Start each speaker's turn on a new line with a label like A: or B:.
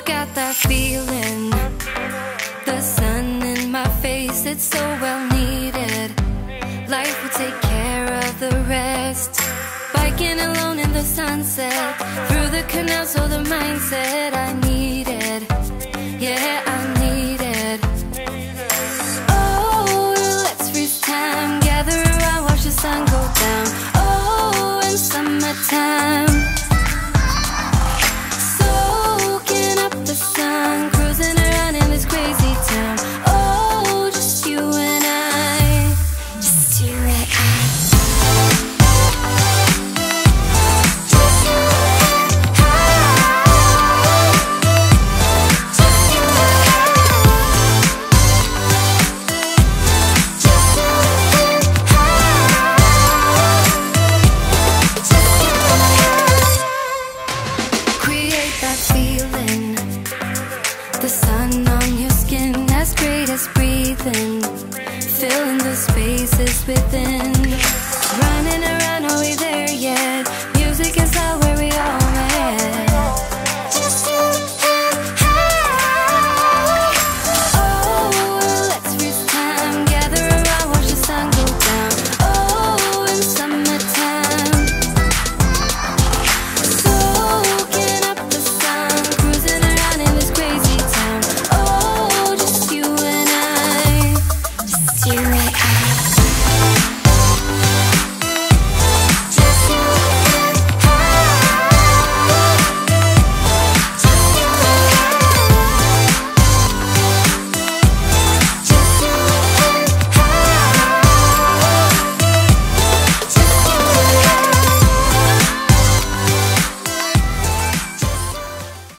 A: got that feeling. The sun in my face, it's so well needed. Life will take care of the rest. Biking alone in the sunset, through the canal, so the mindset I needed. Yeah, I needed. Oh, let's freeze time, gather around, watch the sun go down. Oh, in summertime, soaking up the sun, cruising around in this crazy town. Oh, just you and I, just you and I. The sun on your skin, as great as breathing, filling the spaces within.